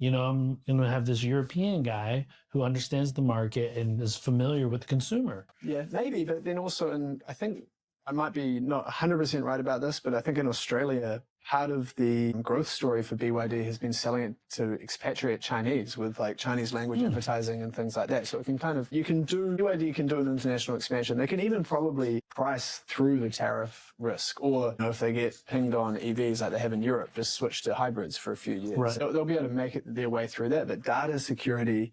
You know, I'm going to have this European guy who understands the market and is familiar with the consumer. Yeah, maybe, but then also, and I think I might be not 100% right about this, but I think in Australia, part of the growth story for BYD has been selling it to expatriate Chinese with like Chinese language advertising and things like that. So it can kind of, BYD can do an international expansion. They can even probably price through the tariff risk, or you know, if they get pinged on EVs like they have in Europe, just switch to hybrids for a few years. Right. So they'll be able to make their way through that. But data security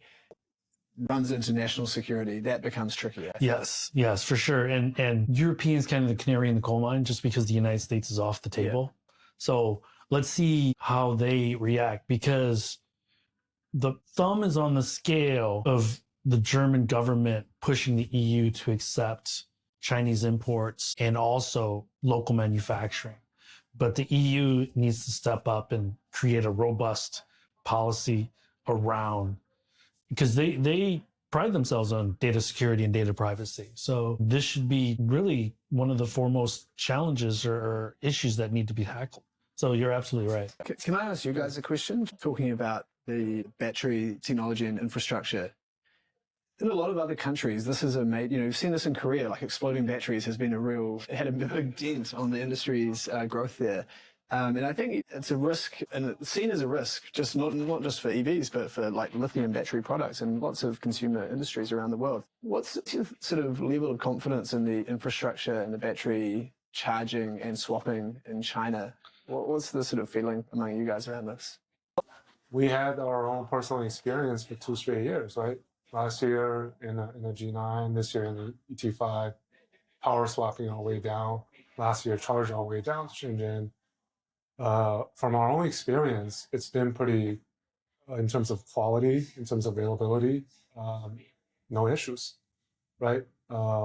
runs into national security, that becomes tricky. Yes, for sure. And Europeans kind of the canary in the coal mine just because the United States is off the table. Yeah. So let's see how they react, because the thumb is on the scale of the German government pushing the EU to accept Chinese imports and also local manufacturing. But the EU needs to step up and create a robust policy around, because they pride themselves on data security and data privacy. So this should be really one of the foremost challenges or issues that need to be tackled. So you're absolutely right. Can I ask you guys a question? Talking about the battery technology and infrastructure. In a lot of other countries, this is you've seen this in Korea, like exploding batteries has been had a big dent on the industry's growth there. And I think it's a risk, and it's seen as a risk, just not just for EVs, but for like lithium battery products and lots of consumer industries around the world. What's your sort of level of confidence in the infrastructure and the battery charging and swapping in China? What's the sort of feeling among you guys around this? We had our own personal experience for 2 straight years, right? Last year in a G9, this year in the ET5, power swapping all the way down. Last year, charge all the way down to Shenzhen. From our own experience, it's been pretty, in terms of quality, in terms of availability, no issues, right?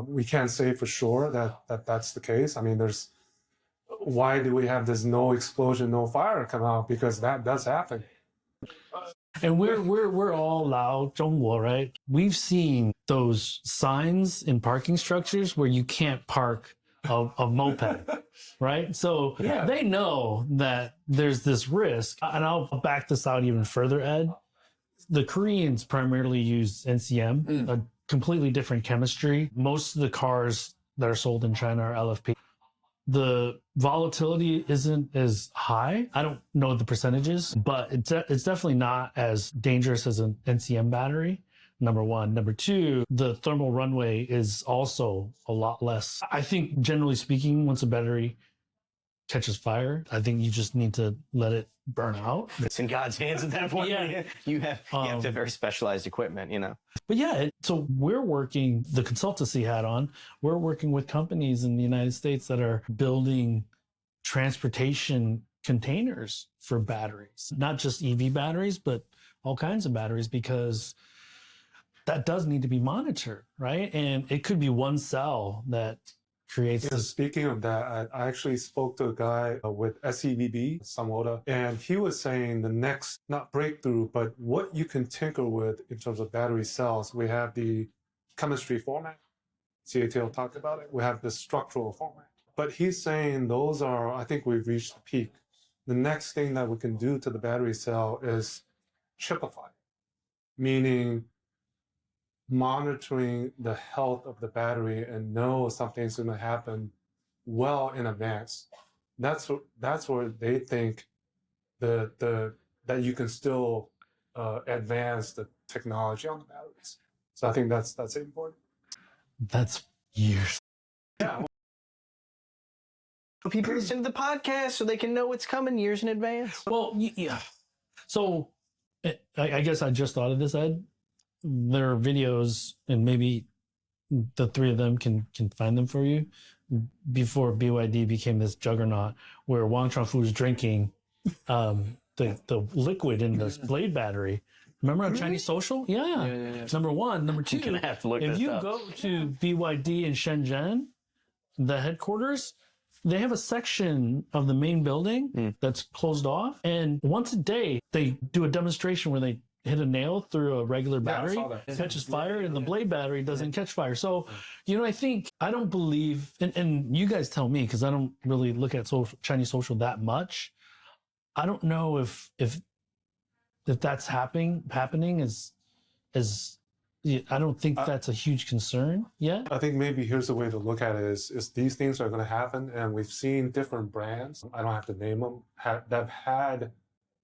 We can't say for sure that that's the case. I mean, why do we have this no explosion, no fire come out? Because that does happen. And we're all Lao Zhongguo, right? We've seen those signs in parking structures where you can't park a moped, right? So they know that there's this risk. And I'll back this out even further, Ed. The Koreans primarily use NCM, a completely different chemistry. Most of the cars that are sold in China are LFP. The volatility isn't as high. I don't know the percentages, but it's definitely not as dangerous as an NCM battery, number one. Number two, the thermal runway is also a lot less. I think generally speaking, once a battery catches fire, I think you just need to let it burn out. It's in God's hands at that point. Yeah. You have to have very specialized equipment, you know. But yeah, so we're working, the consultancy hat on, we're working with companies in the United States that are building transportation containers for batteries, not just EV batteries, but all kinds of batteries, because that does need to be monitored, right? And it could be one cell that creates this. Speaking of that, I actually spoke to a guy with SEVB, Samoda, and he was saying the next, not breakthrough, but what you can tinker with in terms of battery cells. We have the chemistry format. CATL talked about it. We have the structural format. But he's saying those are, I think we've reached the peak. The next thing that we can do to the battery cell is chipify, meaning monitoring the health of the battery and know something's going to happen well in advance. That's where they think that you can still advance the technology on the batteries. So I think that's important. That's years. Yeah. People listen to the podcast so they can know what's coming years in advance. Well, yeah. So I guess I just thought of this, Ed. There are videos, and maybe the three of them can find them for you, before BYD became this juggernaut, where Wang Changfu was drinking the liquid in this blade battery. Remember on Chinese Social? Yeah. Number one. Number two, you're gonna have to look if you up. go to BYD in Shenzhen, the headquarters, they have a section of the main building that's closed off, and once a day they do a demonstration where they hit a nail through a regular battery, catches fire, and the blade battery doesn't catch fire. So, I don't believe, and you guys tell me, because I don't really look at Chinese social that much. I don't know if if that's happening is I don't think that's a huge concern yet. I think maybe here's the way to look at it is these things are going to happen, and we've seen different brands, I don't have to name them, that have had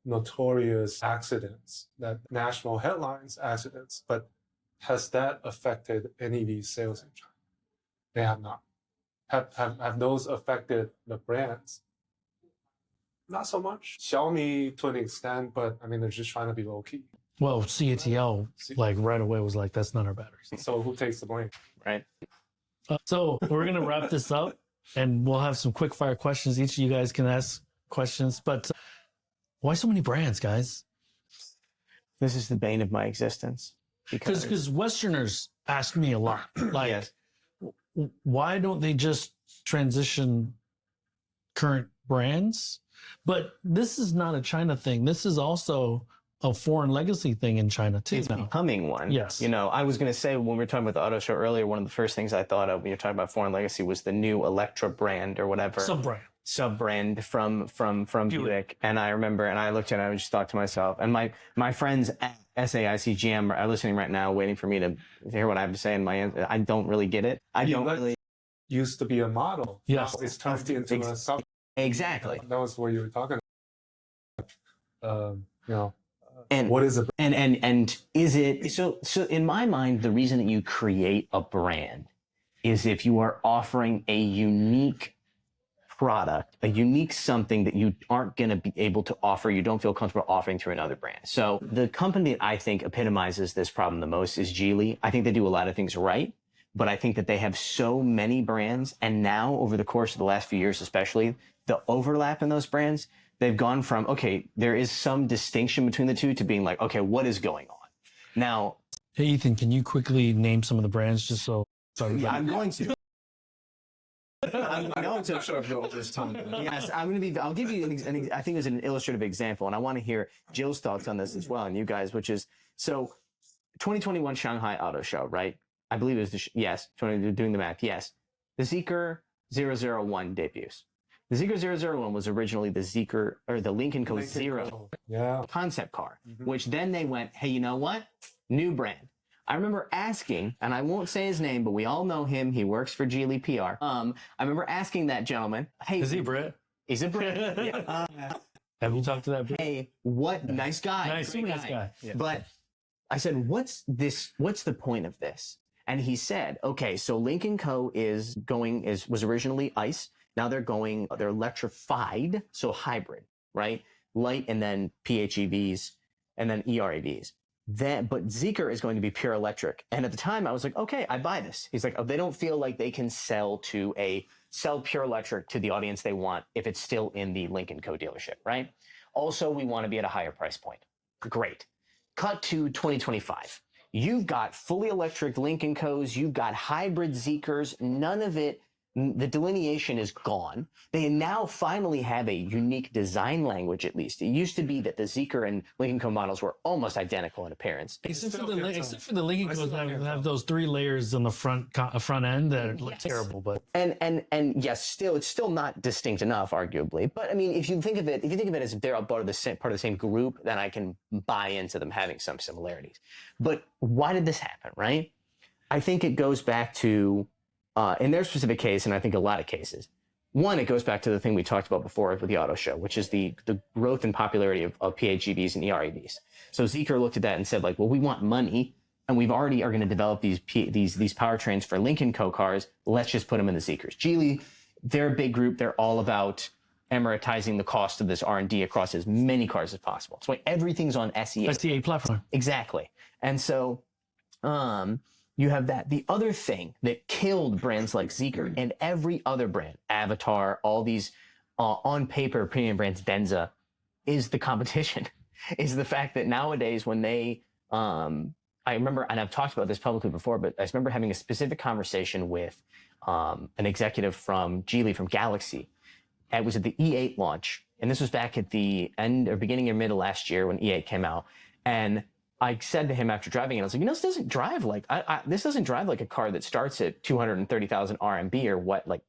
notorious accidents, that national headlines accidents, but has that affected NEV sales in China? They have not. Have those affected the brands? Not so much. Xiaomi to an extent, but I mean, they're just trying to be low key. Well, CATL like right away was like, that's not our batteries. So who takes the blame? Right. So we're gonna wrap this up, and we'll have some quick fire questions. Each of you guys can ask questions, but why so many brands, guys? This is the bane of my existence. Because Westerners ask me a lot, like, Yes. why don't they just transition current brands? But this is not a China thing. This is also a foreign legacy thing in China too. It's now. becoming one. Yes. You know, I was going to say when we were talking about the auto show earlier, one of the first things I thought of when you're talking about foreign legacy was the new Electra brand or whatever. Sub-brand from Buick. And I remember, and I looked at it, and I just thought to myself, and my friends at SAICGM are listening right now, waiting for me to hear what I have to say. And my answer, I don't really get it. I don't really. Used to be a model. Yes. Now it's turned into a sub. Exactly. That was what you were talking about. You know, And what is a brand? and is it so in my mind, the reason that you create a brand is if you are offering a unique product, a unique something that you aren't going to be able to offer, you don't feel comfortable offering through another brand. So the company that I think epitomizes this problem the most is Geely. I think they do a lot of things right, but I think that they have so many brands, and now over the course of the last few years especially, the overlap in those brands, they've gone from, okay, there is some distinction between the two to being like, okay, what is going on? Now, Hey, Ethan, can you quickly name some of the brands just so? yeah, I'm going to. I'm going to. Sure, I've got all this time. Yes, I'll give you I think it's an illustrative example, and I want to hear Jill's thoughts on this as well, and you guys, which is, so 2021 Shanghai Auto Show, right? I believe it was yes, doing the math, yes. The Zeekr 001 debuts. The Zeekr 001 was originally the Zeekr, or the Lynk & Co. Zero concept car, which then they went, hey, you know what? New brand. I remember asking, and I won't say his name, but we all know him. He works for Geely PR. I remember asking that gentleman, hey. Is he Brit? He's a Brit. Yeah. Have you talked to that Brit? Hey, what nice guy. Nice guy. Yeah. But I said, what's the point of this? And he said, okay, so Lynk & Co. was originally ICE. Now they're electrified, so hybrid, right? Light and then PHEVs and then EREVs. But Zeekr is going to be pure electric. And at the time I was like, okay, I buy this. He's like, oh, they don't feel like they can sell pure electric to the audience they want if it's still in the Lynk & Co. dealership, right? Also, we want to be at a higher price point. Great. Cut to 2025. You've got fully electric Lynk & Co.'s, you've got hybrid Zeekrs, none of it, the delineation is gone. They now finally have a unique design language, at least. It used to be that the Zeekr and Lynk & Co. models were almost identical in appearance. Except for the Lynk & Co. have those 3 layers on the front end that look terrible, but and yes, it's still not distinct enough, arguably. But I mean, if you think of it as if they're a part of the same group, then I can buy into them having some similarities. But why did this happen, right? I think it goes back to in their specific case, and I think a lot of cases, one, it goes back to the thing we talked about before with the auto show, which is the growth and popularity of PHEVs and EREVs. So Zeekr looked at that and said, like, well, we want money, and we've already are going to develop these powertrains for Lynk & Co. cars. Let's just put them in the Zeekrs. Geely, they're a big group. They're all about amortizing the cost of this R&D across as many cars as possible. That's why everything's on SEA. SEA platform. Exactly. And so you have that. The other thing that killed brands like Zeekr and every other brand, Avatar, all these on paper premium brands, Denza, is the competition. Is the fact that nowadays when they, I remember, and I've talked about this publicly before, but I remember having a specific conversation with an executive from Geely, from Galaxy. It was at the E8 launch, and this was back at the end or beginning or middle last year when E8 came out. And I said to him after driving it, I was like, this doesn't drive like this doesn't drive like a car that starts at 230,000 RMB or what, like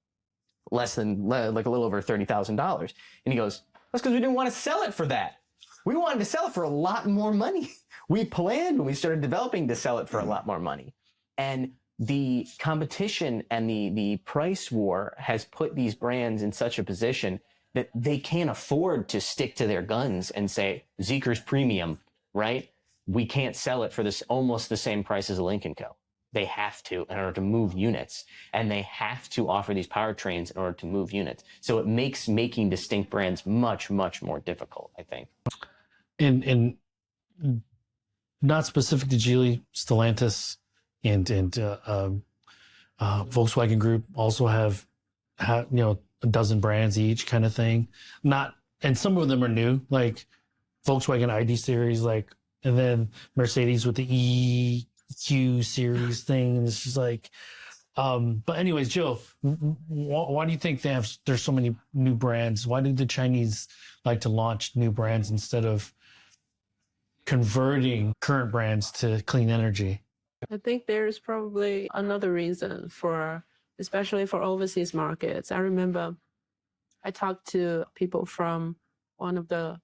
less than like a little over $30,000. And he goes, that's because we didn't want to sell it for that. We wanted to sell it for a lot more money. We planned when we started developing to sell it for a lot more money. And the competition and the price war has put these brands in such a position that they can't afford to stick to their guns and say, Zeekr's premium, right? We can't sell it for this almost the same price as a Lynk & Co. They have to in order to move units, and they have to offer these powertrains in order to move units. So it makes making distinct brands much, much more difficult, I think. And not specific to Geely, Stellantis and Volkswagen Group also have a dozen brands each, kind of thing. And some of them are new, like Volkswagen ID series, and then Mercedes with the EQ series thing. And it's just but anyways, Jill, why do you think there's so many new brands? Why do the Chinese like to launch new brands instead of converting current brands to clean energy? I think there's probably another reason especially for overseas markets. I remember I talked to people from one of the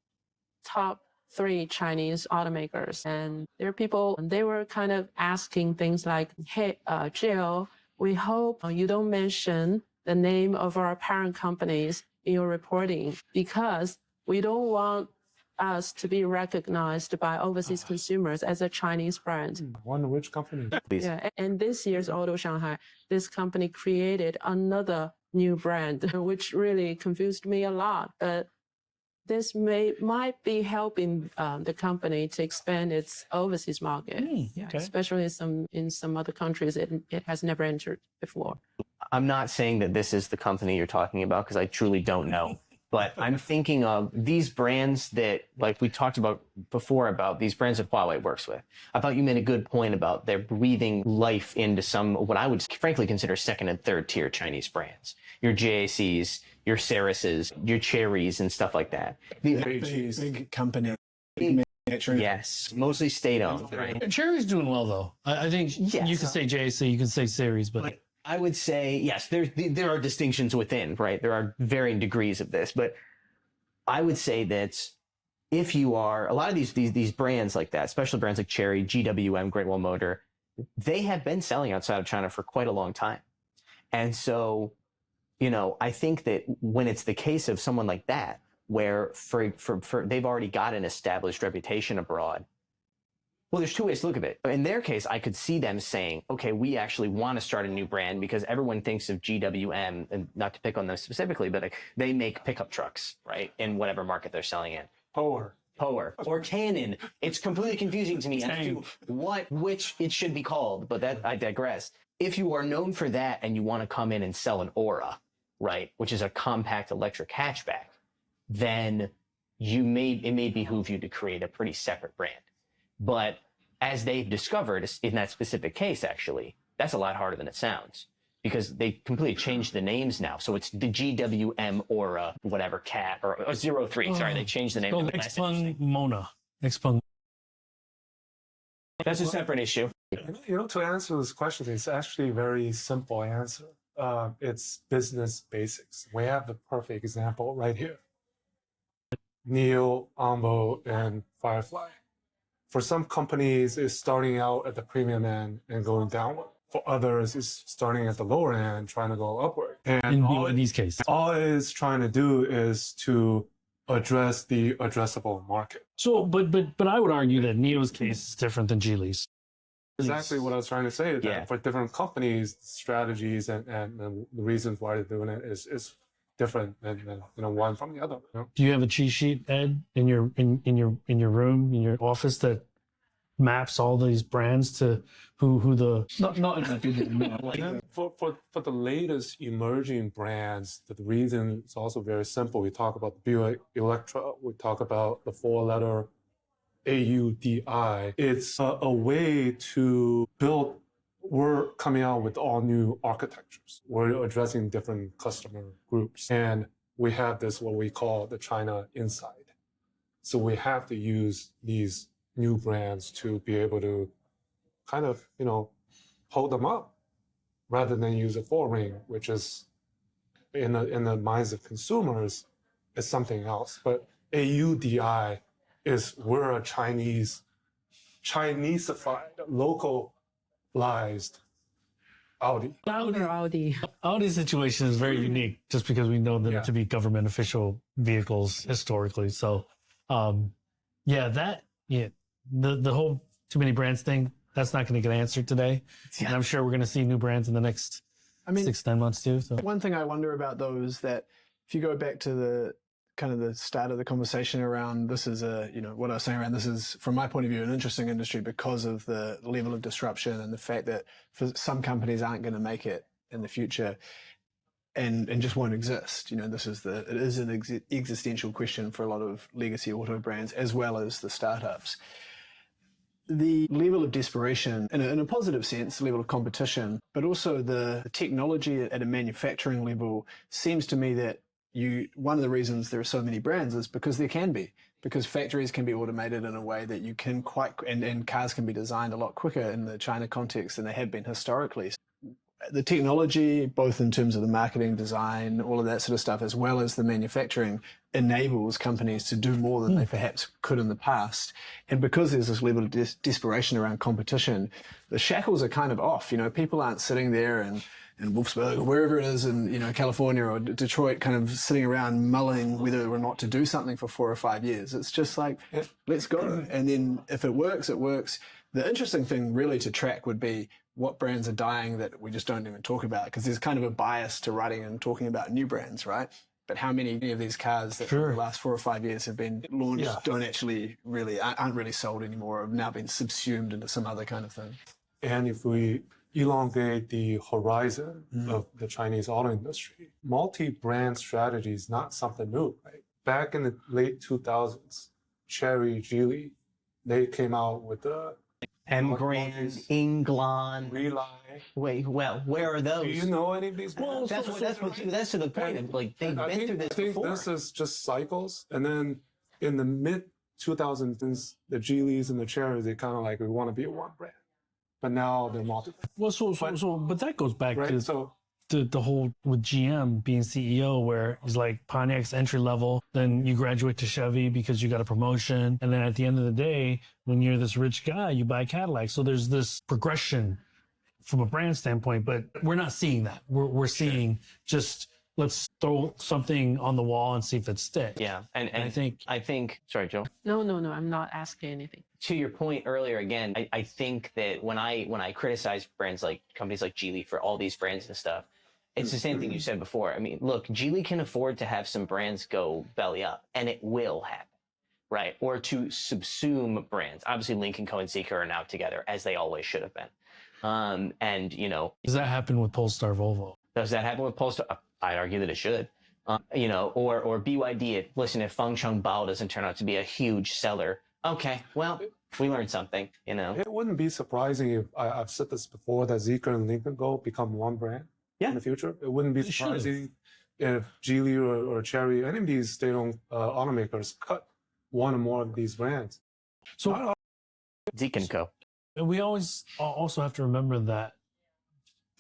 top 3 Chinese automakers, and there are people, they were kind of asking things like, hey, Jill, we hope you don't mention the name of our parent companies in your reporting because we don't want us to be recognized by overseas consumers as a Chinese brand. One which company? Please. Yeah, and this year's Auto Shanghai, this company created another new brand, which really confused me a lot. But this might be helping the company to expand its overseas market, Okay. especially in some other countries it has never entered before. I'm not saying that this is the company you're talking about because I truly don't know. But I'm thinking of these brands that, like we talked about before, about these brands that Huawei works with. I thought you made a good point about they're breathing life into some, what I would frankly consider second and third tier Chinese brands. Your JACs, your Cereses, your Cherries and stuff like that. Big company. Big manufacturing. Yes, mostly state-owned, right? Cherry's doing well, though. I think Yes. you can say JAC, you can say series, but I would say, yes, there are distinctions within, right? There are varying degrees of this, but I would say that if you are, a lot of these brands like that, especially brands like Chery, GWM, Great Wall Motor, they have been selling outside of China for quite a long time. And so, I think that when it's the case of someone like that, where for they've already got an established reputation abroad, well, there's 2 ways to look at it. In their case, I could see them saying, okay, we actually want to start a new brand because everyone thinks of GWM, and not to pick on them specifically, but they make pickup trucks, right? In whatever market they're selling in. Power. Or Canon. It's completely confusing to me as to which it should be called, but that I digress. If you are known for that and you want to come in and sell an Aura, right, which is a compact electric hatchback, then it may behoove you to create a pretty separate brand. But as they've discovered in that specific case, actually, that's a lot harder than it sounds because they completely changed the names now. So it's the GWM Aura, whatever, CAT or 03. Sorry, they changed the name. XPeng Mona. XPeng. That's a separate issue. To answer this question, it's actually a very simple answer. It's business basics. We have the perfect example right here. NIO, Onvo, and Firefly. For some companies, it's starting out at the premium end and going downward. For others, it's starting at the lower end, trying to go upward. And In these cases. all it's trying to do is to address the addressable market. So, but I would argue that NIO's case is different than Geely's. Exactly what I was trying to say. That Yeah. For different companies, strategies and the reasons why they're doing it is different than one from the other. Do you have a cheat sheet, Ed, in your room, in your office that maps all these brands to who the not in that video, no. For the latest emerging brands, the reason is also very simple. We talk about the Buick Electra. We talk about the 4-letter AUDI. It's a way to build. We're coming out with all new architectures. We're addressing different customer groups. And we have this, what we call the China inside. So we have to use these new brands to be able to kind of, hold them up rather than use a 4-ring, which is in the minds of consumers is something else. But AUDI is we're a Chinese-ified, localized Audi. Audi's situation is very unique just because we know them Yeah. to be government official vehicles historically. So, the whole too many brands thing, that's not going to get answered today. Yeah. And I'm sure we're going to see new brands in the next 6-9 months too. So One thing I wonder about though is that if you go back to the kind of the start of the conversation around this is what I was saying around this is from my point of view an interesting industry because of the level of disruption and the fact that for some companies aren't going to make it in the future and just won't exist. It is an existential question for a lot of legacy auto brands as well as the startups. The level of desperation, in a positive sense, the level of competition, but also the technology at a manufacturing level seems to me that one of the reasons there are so many brands is because because factories can be automated in a way that you can and cars can be designed a lot quicker in the China context than they have been historically. The technology, both in terms of the marketing, design, all of that sort of stuff, as well as the manufacturing, enables companies to do more than they perhaps could in the past. And because there's this level of desperation around competition, the shackles are kind of off. People aren't sitting there in Wolfsburg or wherever it is in California or Detroit kind of sitting around mulling whether or not to do something for 4 or 5 years. It's just like, let's go. And then if it works, it works. The interesting thing really to track would be what brands are dying that we just don't even talk about, because there's kind of a bias to writing and talking about new brands, right? But how many of these cars that in the last 4 or 5 years have been launched aren't really sold anymore, or have now been subsumed into some other kind of thing? And if we elongate the horizon of the Chinese auto industry, multi-brand strategy is not something new, right? Back in the late 2000s, Chery, Geely, they came out with the M-Grand, Inglon. Relay. Wait, well, where are those? Do you know any of these brands? That's to the point of they've been through this before. I think this is just cycles. And then in the mid 2000s, the Geelys and the Cherys, they kind of like, we want to be a one brand. But now they're multiple. Well, but that goes back right? to the whole with GM being CEO, where he's like Pontiac's entry level, then you graduate to Chevy because you got a promotion, and then at the end of the day, when you're this rich guy, you buy a Cadillac. So there's this progression from a brand standpoint, but we're not seeing that. We're seeing just let's throw something on the wall and see if it sticks. Yeah, and I think. Sorry, Joe. No, I'm not asking anything. To your point earlier, again, I think that when I criticize brands like companies like Geely for all these brands and stuff, it's the same thing you said before. I mean, look, Geely can afford to have some brands go belly up, and it will happen, right? Or to subsume brands. Obviously, Lynk & Co and Zeekr are now together, as they always should have been. Does that happen with Polestar Volvo? Does that happen with Polestar? I'd argue that it should. Or BYD. If Fengcheng Bao doesn't turn out to be a huge seller, okay, well, we learned something, It wouldn't be surprising if, I've said this before, that Zeekr and Lynk & Co become one brand in the future. It wouldn't be surprising if Geely or Chery, any of these state-owned automakers cut one or more of these brands. So Zeekr & Co. We always also have to remember that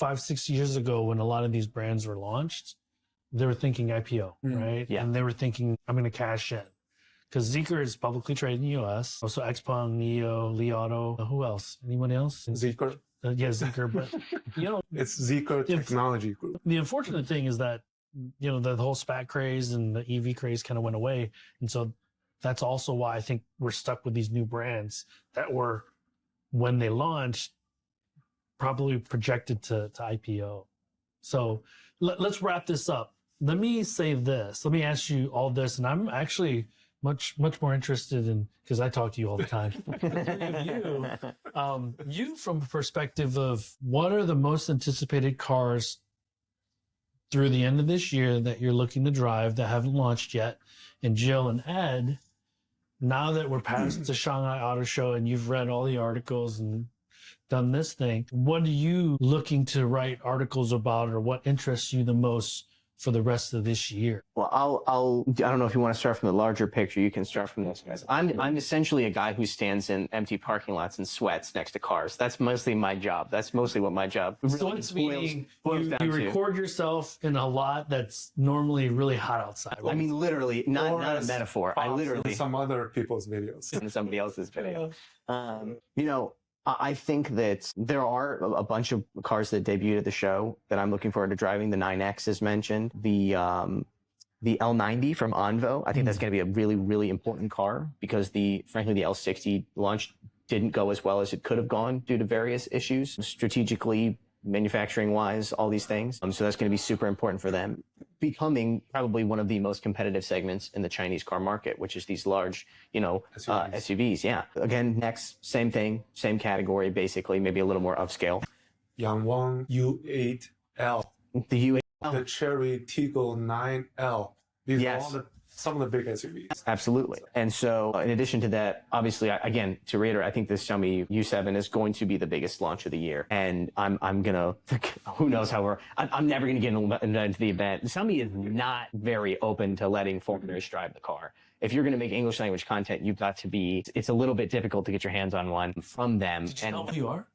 5-6 years ago, when a lot of these brands were launched, they were thinking IPO, right? Yeah. And they were thinking, I'm going to cash in. Because Zeekr is publicly traded in the US. Also XPeng, NIO, Li Auto. Who else? Anyone else? Zeekr. Zeekr. But, it's Zeekr Technology Group. The unfortunate thing is that, the whole SPAC craze and the EV craze kind of went away. And so that's also why I think we're stuck with these new brands that were, when they launched, probably projected to IPO. So let's wrap this up. Let me say this. Let me ask you all this. And I'm actually much more interested in, because I talk to you all the time. You from a perspective of what are the most anticipated cars through the end of this year that you're looking to drive that haven't launched yet? And Jill and Ed, now that we're past the Shanghai Auto Show and you've read all the articles and done this thing, what are you looking to write articles about, or what interests you the most for the rest of this year? Well, I don't know if you want to start from the larger picture. You can start from this, guys. I'm essentially a guy who stands in empty parking lots and sweats next to cars. That's mostly my job. That's mostly what my job Sweats meaning you record yourself in a lot that's normally really hot outside. I mean, literally, not a metaphor. I literally some other people's videos. in somebody else's video. You know, I think that there are a bunch of cars that debuted at the show that I'm looking forward to driving. The 9X is mentioned. The L90 from Onvo. I think that's going to be a really, really important car because frankly, the L60 launch didn't go as well as it could have gone due to various issues, strategically, manufacturing-wise, all these things. So that's going to be super important for them. Becoming probably one of the most competitive segments in the Chinese car market, which is these large, SUVs. Yeah. Again, next, same thing, same category, basically, maybe a little more upscale. Yangwang U8L. The U8L. The Chery Tiggo 9L. These are all some of the big SUVs. Absolutely. And so in addition to that, obviously, again, to reiterate, I think this Xiaomi U7 is going to be the biggest launch of the year. And I'm going to, who knows how I'm never going to get into the event. Xiaomi is not very open to letting foreigners drive the car. If you're going to make English language content, you've got to it's a little bit difficult to get your hands on one from them. Did you know who you are?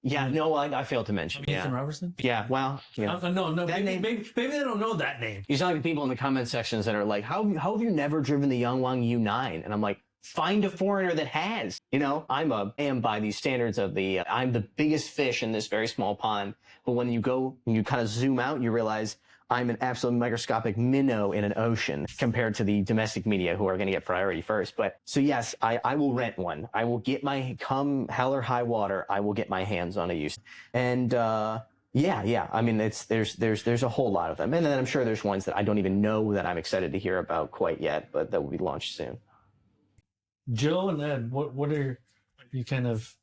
Yeah, no, I failed to mention. Ethan Robertson? Yeah, well, no, maybe they don't know that name. You sound like people in the comment sections that are like, how have you never driven the Yangwang U9? And I'm like, find a foreigner that has. I am by these standards of I'm the biggest fish in this very small pond. But when you kind of zoom out, you realize I'm an absolute microscopic minnow in an ocean compared to the domestic media who are going to get priority first. But so yes, I will rent one. I will come hell or high water, I will get my hands on a use. And yeah. I mean, there's a whole lot of them. And then I'm sure there's ones that I don't even know that I'm excited to hear about quite yet, but that will be launched soon. Jill and Ed, what are you kind of...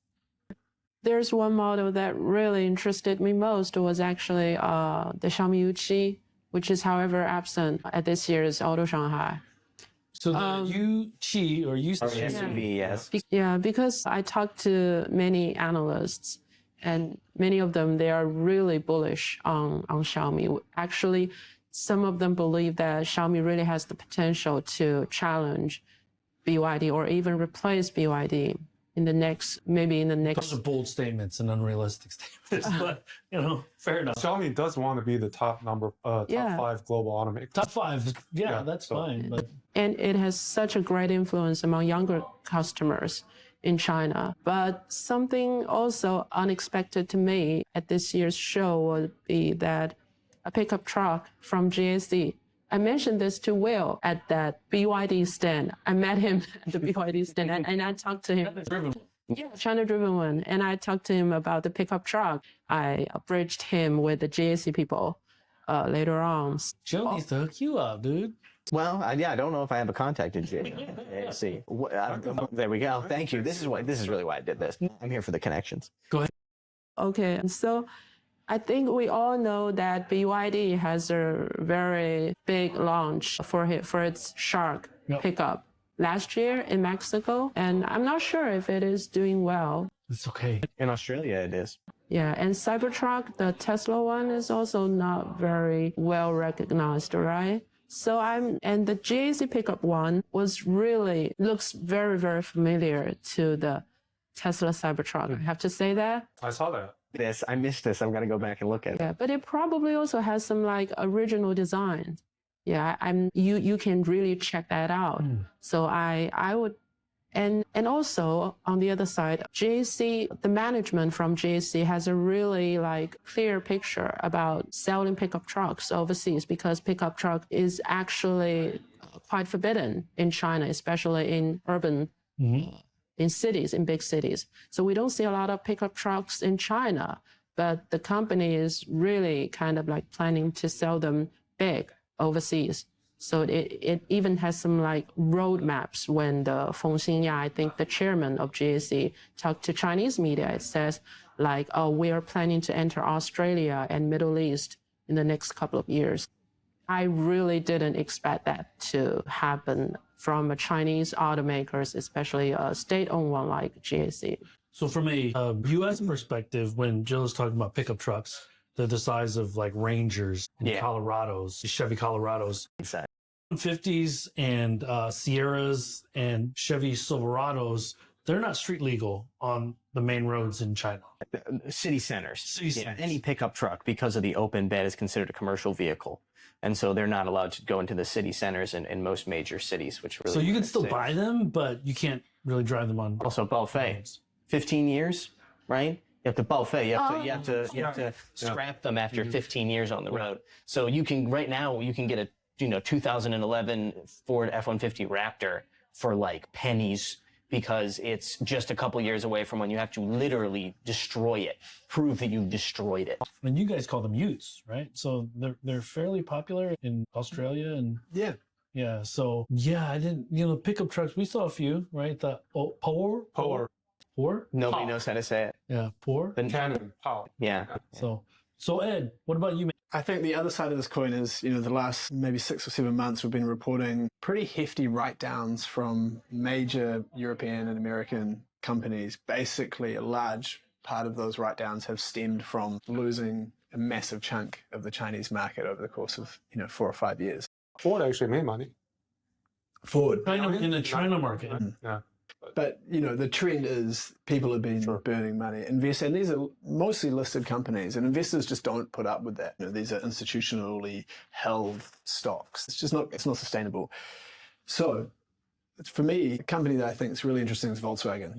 There's one model that really interested me most was actually the Xiaomi U7, which is, however, absent at this year's AutoShanghai. So the U7 or U7 SUV, yes. Yeah, because I talked to many analysts, and many of them, they are really bullish on Xiaomi. Actually, some of them believe that Xiaomi really has the potential to challenge BYD or even replace BYD in the next. Those are bold statements and unrealistic statements, but fair enough. Xiaomi does want to be the top 5 global automaker. Top 5, that's fine. But and it has such a great influence among younger customers in China. But something also unexpected to me at this year's show would be that a pickup truck from GAC. I mentioned this to Will at that BYD stand. I met him at the BYD stand and I talked to him. Yeah, China-driven one. And I talked to him about the pickup truck. I bridged him with the GAC people later on. Jill needs to hook you up, dude. Well, I don't know if I have a contact in GAC. There we go. Thank you. This is really why I did this. I'm here for the connections. Go ahead. Okay, so I think we all know that BYD has a very big launch for its Shark pickup last year in Mexico, and I'm not sure if it is doing well. It's okay. In Australia, it is. Yeah, and Cybertruck, the Tesla one, is also not very well recognized, right? So and the GAC pickup one looks very, very familiar to the Tesla Cybertruck. I have to say that. I saw that. I missed this. I'm gonna go back and look at it. Yeah, but it probably also has some original design. Yeah, you can really check that out. So I would, and also on the other side, GAC, the management from GAC has a really clear picture about selling pickup trucks overseas, because pickup truck is actually quite forbidden in China, especially in urban. In cities, in big cities. So we don't see a lot of pickup trucks in China, but the company is really kind of planning to sell them big overseas. So it even has some roadmaps. When the Feng Xingya, I think the chairman of GAC, talked to Chinese media, it says we are planning to enter Australia and Middle East in the next couple of years. I really didn't expect that to happen from a Chinese automakers, especially a state-owned one like GAC. So from a U.S. perspective, when Jill is talking about pickup trucks, They're the size of like Rangers and Yeah. Colorados, Chevy Colorados. Exactly. 50s and Sierras and Chevy Silverados, they're not street legal on the main roads in China. City centers. City Yeah, centers. any pickup truck, because of the open bed, is considered a commercial vehicle. And so they're not allowed to go into the city centers in most major cities, which really. So you can limits still sales. buy them, but you can't really drive them on. Also, buffet, 15 years, right? You have to buffet. You have to scrap them after 15 years on the road. So you can right now you can get a 2011 Ford F-150 Raptor for like pennies, because it's just a couple years away from when you have to literally destroy it, prove that you destroyed it. And you guys call them utes, right? So they're fairly popular in Australia and yeah. So yeah, I didn't pickup trucks. We saw a few, right? The Porsche. Nobody knows how to say it. Yeah, Porsche. The Canon, Power. Yeah. So Ed, what about you, man? I think the other side of this coin is, the last maybe 6 or 7 months, we've been reporting pretty hefty write-downs from major European and American companies. Basically, a large part of those write-downs have stemmed from losing a massive chunk of the Chinese market over the course of, 4 or 5 years. Ford actually made money. Ford. In the China market. Yeah. But, the trend is people have been burning money. And these are mostly listed companies, and investors just don't put up with that. These are institutionally held stocks. It's not sustainable. So for me, a company that I think is really interesting is Volkswagen.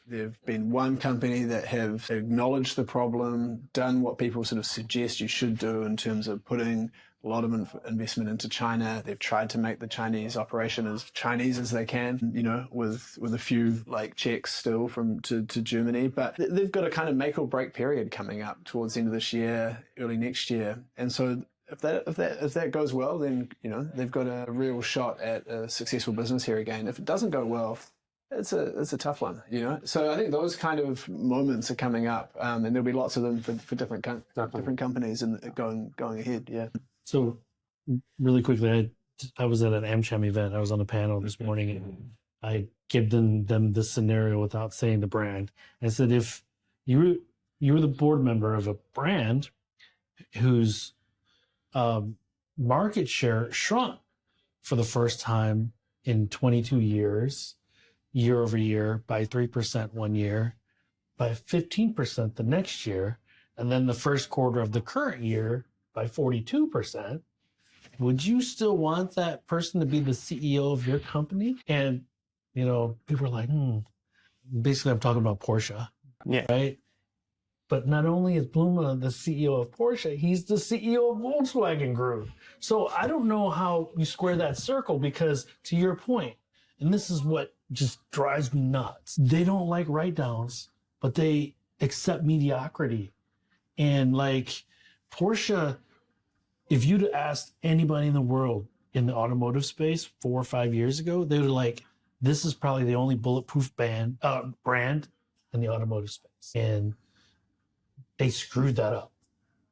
They've been one company that have acknowledged the problem, done what people sort of suggest you should do in terms of putting a lot of investment into China. They've tried to make the Chinese operation as Chinese as they can, with a few like checks still to Germany. But they've got a kind of make or break period coming up towards the end of this year, early next year. And so if that goes well, then they've got a real shot at a successful business here again. If it doesn't go well, it's a tough one, So I think those kind of moments are coming up, and there'll be lots of them for different companies and going ahead. Yeah. So really quickly, I was at an AmCham event. I was on a panel this morning, and I gave them this scenario without saying the brand. I said, if you were the board member of a brand whose market share shrunk for the first time in 22 years, year over year, by 3% one year, by 15% the next year, and then the first quarter of the current year by 42%, would you still want that person to be the CEO of your company? And, people were like, basically I'm talking about Porsche, right? But not only is Bluma the CEO of Porsche, he's the CEO of Volkswagen Group. So I don't know how you square that circle, because to your point, and this is what just drives me nuts, they don't like write-downs, but they accept mediocrity. And like Porsche, if you'd asked anybody in the world in the automotive space 4 or 5 years ago, they were like, this is probably the only bulletproof brand in the automotive space. And they screwed that up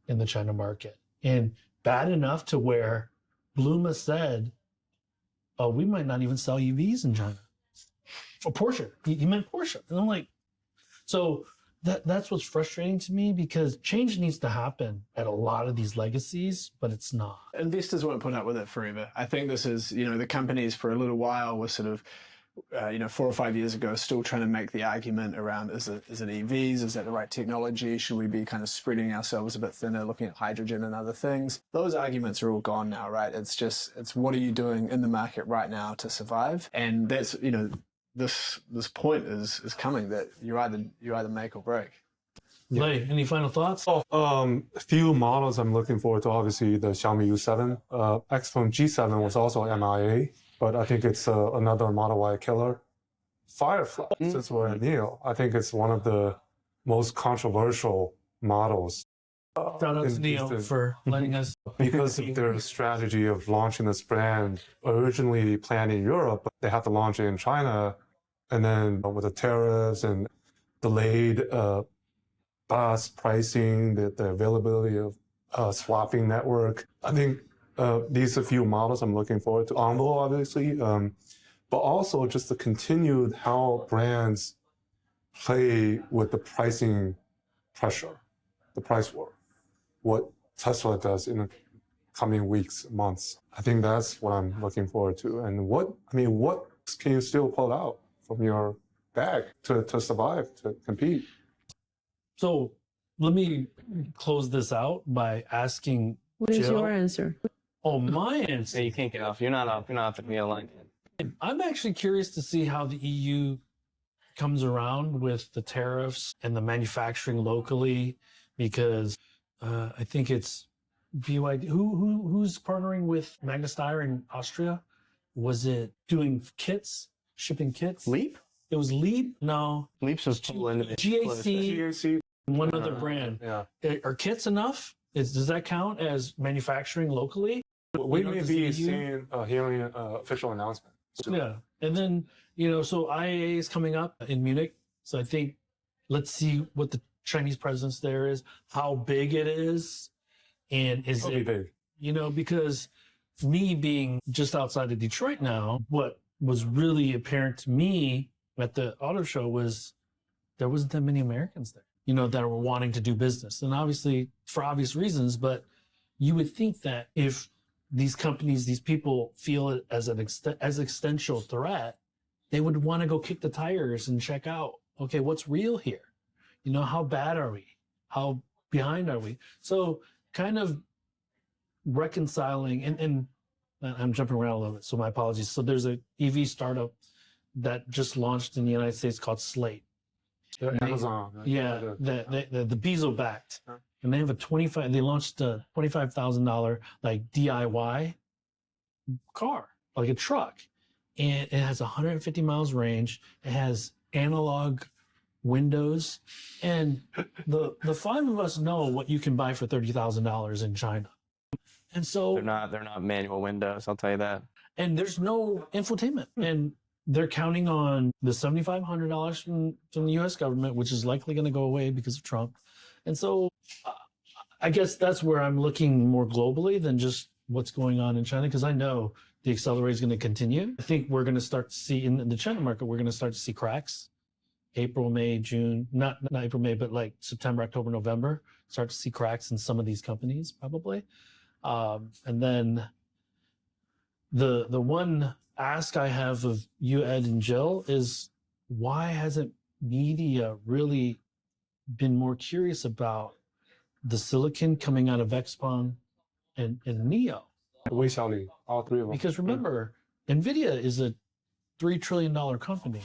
in the China market. And bad enough to where Bluma said, oh, we might not even sell EVs in China. For Porsche. He meant Porsche. And I'm like, so that's what's frustrating to me, because change needs to happen at a lot of these legacies, but it's not. Investors won't put up with it forever. I think this is, the companies for a little while were sort of, 4 or 5 years ago, still trying to make the argument around, is it EVs? Is that the right technology? Should we be kind of spreading ourselves a bit thinner, looking at hydrogen and other things? Those arguments are all gone now, right? It's what are you doing in the market right now to survive? And that's, this point is coming, that you either make or break. Lei, any final thoughts? A few models I'm looking forward to. Obviously, the Xiaomi U7. XPeng G7 was also MIA, but I think it's another Model Y killer. Firefly, since we're at NIO, I think it's one of the most controversial models. Shout out to NIO for letting us. Because of their strategy of launching this brand, originally planned in Europe, but they had to launch it in China. And then with the tariffs and delayed bus pricing, the availability of swapping network, I think these are a few models I'm looking forward to. Onvo, obviously, but also just the continued how brands play with the pricing pressure, the price war. what Tesla does in the coming weeks, months. I think that's what I'm looking forward to. And what can you still pull out from your bag to survive, to compete? So let me close this out by asking What is Jill. your answer? Oh, my answer. Yeah, you can't get off. You're not off. You're not off the wheel line. I'm actually curious to see how the EU comes around with the tariffs and the manufacturing locally, because I think it's BYD. Who's partnering with Magna in Austria? Was it doing kits, shipping kits? Leap? It was Leap? No. Leap's was total individual. GAC, one other brand. Yeah. Are kits enough? Does that count as manufacturing locally? We know, may the be CEU? hearing an official announcement. Yeah. And then, so IAA is coming up in Munich. So I think let's see what the Chinese presence there is, how big it is, and is It'll be it, big. because me being just outside of Detroit now, what was really apparent to me at the auto show was there wasn't that many Americans there, that were wanting to do business. And obviously for obvious reasons, but you would think that if these companies, these people feel it as an existential threat, they would want to go kick the tires and check out, okay, what's real here? How bad are we? How behind are we? So kind of reconciling, and I'm jumping around a little bit, so my apologies. So there's a EV startup that just launched in the United States called Slate. Amazon. Right? Yeah, the Bezos backed. And they have they launched a $25,000 like DIY car, like a truck. And it has 150 miles range. It has analog windows. And the five of us know what you can buy for $30,000 in China. And so They're not manual windows, I'll tell you that. and there's no infotainment. And they're counting on the $7,500 from the US government, which is likely going to go away because of Trump. And so I guess that's where I'm looking more globally than just what's going on in China, because I know the accelerator is going to continue. I think we're going to start to see in the China market, we're going to start to see cracks. April, May, June, not April, May, but like September, October, November, start to see cracks in some of these companies probably. And then the one ask I have of you, Ed and Jill, is why hasn't media really been more curious about the silicon coming out of XPeng and NIO? Wei Xiaoli, all three of them. Because remember, Nvidia is a $3 trillion company.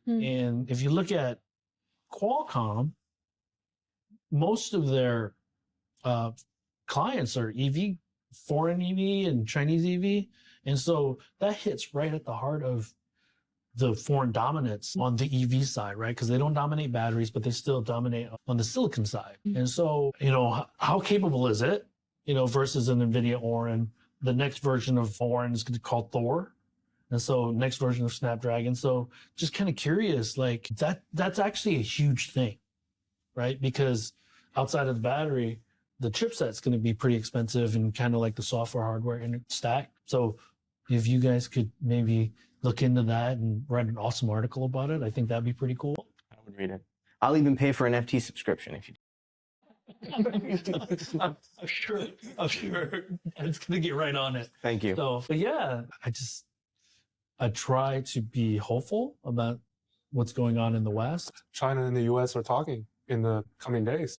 And if you look at Qualcomm, most of their clients are EV, foreign EV and Chinese EV. And so that hits right at the heart of the foreign dominance on the EV side, right? Because they don't dominate batteries, but they still dominate on the silicon side. And so, how capable is it, versus an NVIDIA Orin? The next version of Orin is called Thor. And so next version of Snapdragon. So just kind of curious, like that's actually a huge thing, right? Because outside of the battery, the chipset's going to be pretty expensive and kind of like the software hardware in stack. So if you guys could maybe look into that and write an awesome article about it, I think that'd be pretty cool. I would read it. I'll even pay for an FT subscription if you do. I'm sure. It's going to get right on it. Thank you. So, but yeah, I try to be hopeful about what's going on in the West. China and the US are talking in the coming days.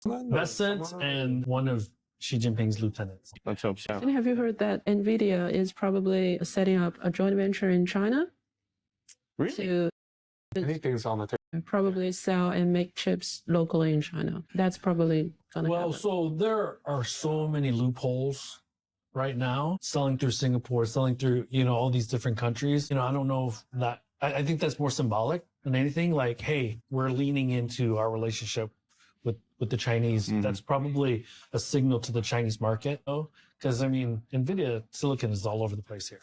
Vescent and one of Xi Jinping's lieutenants. Let's hope so. And have you heard that Nvidia is probably setting up a joint venture in China Really? to Anything's on the table. probably sell and make chips locally in China? That's probably gonna Well, happen. so there are so many loopholes right now, selling through Singapore, selling through, all these different countries. I don't know if that, I think that's more symbolic than anything. Like, hey, we're leaning into our relationship with the Chinese. That's probably a signal to the Chinese market, though. Because, NVIDIA silicon is all over the place here.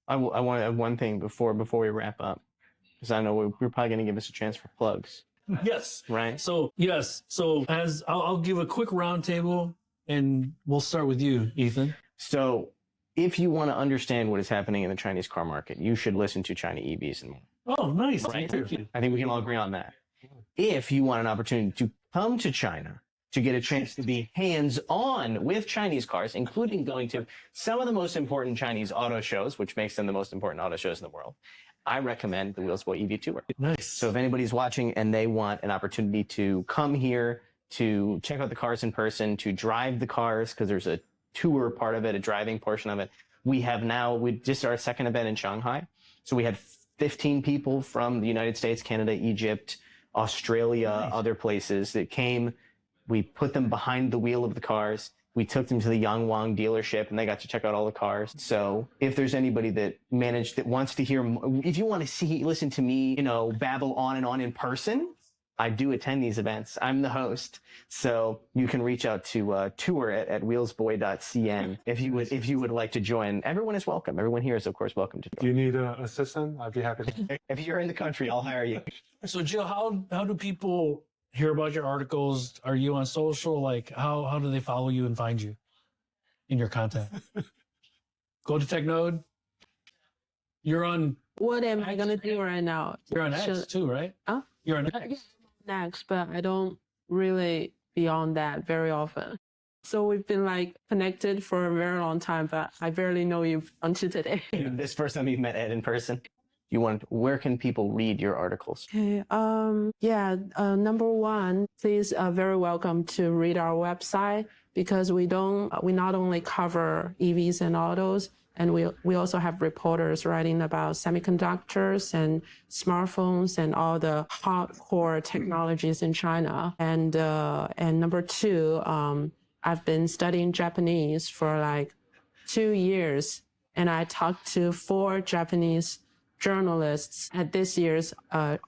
I want to add one thing before we wrap up, because I know we're probably going to give us a chance for plugs, Yes. right? So, yes. So as I'll give a quick roundtable, and we'll start with you, Ethan. So if you want to understand what is happening in the Chinese car market, you should listen to China EVs and more. Oh, nice. Right? Thank you. I think we can all agree on that. If you want an opportunity to come to China to get a chance to be hands-on with Chinese cars, including going to some of the most important Chinese auto shows, which makes them the most important auto shows in the world, I recommend the Wheelsboy EV Tour. Nice. So if anybody's watching and they want an opportunity to come here, to check out the cars in person, to drive the cars, because there's a tour part of it, a driving portion of it. We just our second event in Shanghai. So we had 15 people from the United States, Canada, Egypt, Australia, other places that came. We put them behind the wheel of the cars. We took them to the Yangwang dealership and they got to check out all the cars. So if there's anybody that wants to hear, if you want to listen to me, babble on and on in person, I do attend these events. I'm the host. So you can reach out to tour at wheelsboy.cn if you would like to join. Everyone is welcome. Everyone here is, of course, welcome to join. Do you need an assistant? I'd be happy to. If you're in the country, I'll hire you. So Jill, how do people hear about your articles? Are you on social? Like how do they follow you and find you in your content? Go to TechNode. You're on. What am I gonna do right now? You're on X too, right? Huh? You're on X. Next, but I don't really beyond that very often. So we've been connected for a very long time, but I barely know you until today. This first time you've met Ed in person. Where can people read your articles? Okay. Number one, please very welcome to read our website because we not only cover EVs and autos, and we also have reporters writing about semiconductors and smartphones and all the hardcore technologies in China. And number two, I've been studying Japanese for 2 years, and I talked to 4 Japanese journalists at this year's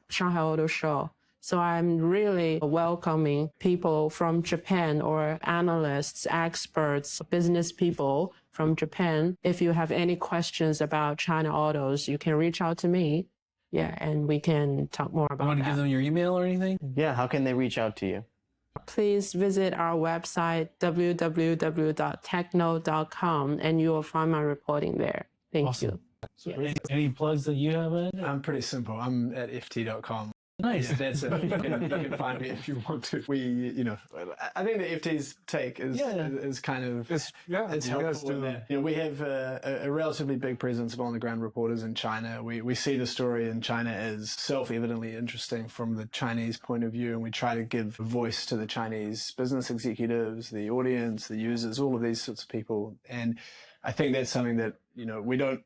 Shanghai Auto Show. So I'm really welcoming people from Japan or analysts, experts, business people from Japan. If you have any questions about China autos, you can reach out to me. Yeah, and we can talk more about You want to give them your email or anything? Yeah, how can they reach out to you? Please visit our website, www.technode.com, and you will find my reporting there. Thank you. So any plugs that you have, Ed? I'm pretty simple. I'm at ft.com. Nice. Yeah, that's it. You can find me if you want to. I think the FT's take is kind of it's helpful. In that, we have a relatively big presence of on-the-ground reporters in China. We see the story in China as self-evidently interesting from the Chinese point of view, and we try to give voice to the Chinese business executives, the audience, the users, all of these sorts of people. And I think that's something that we don't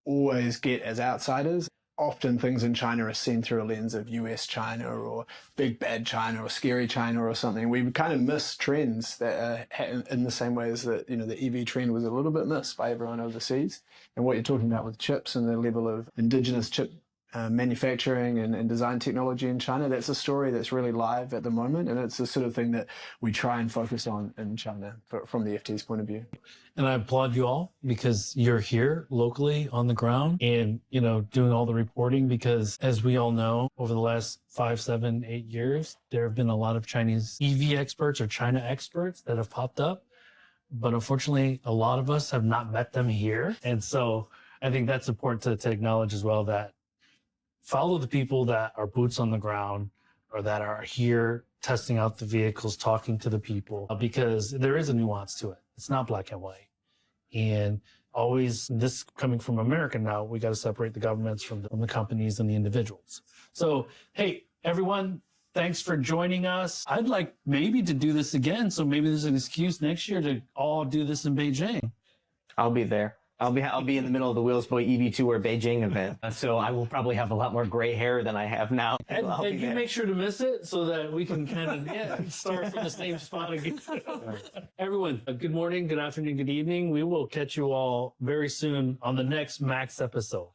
always get as outsiders. Often things in China are seen through a lens of US China or big bad China or scary China or something. We kind of miss trends that in the same ways that the EV trend was a little bit missed by everyone overseas. And what you're talking about with chips and the level of indigenous chip manufacturing and design technology in China, that's a story that's really live at the moment, and it's the sort of thing that we try and focus on in China from the FT's point of view. And I applaud you all because you're here locally on the ground and doing all the reporting, because as we all know, over the last 5, 7, 8 years, there have been a lot of Chinese EV experts or China experts that have popped up, but unfortunately a lot of us have not met them here. And so I think that's important to acknowledge as well, that follow the people that are boots on the ground or that are here testing out the vehicles, talking to the people, because there is a nuance to it. It's not black and white. And always, this coming from America now, we got to separate the governments from the companies and the individuals. So, hey, everyone, thanks for joining us. I'd like maybe to do this again. So maybe there's an excuse next year to all do this in Beijing. I'll be there. I'll be in the middle of the Wheelsboy EV Tour Beijing event, so I will probably have a lot more gray hair than I have now. And you make sure to miss it so that we can kind of start from the same spot again. Everyone, good morning, good afternoon, good evening. We will catch you all very soon on the next Max episode.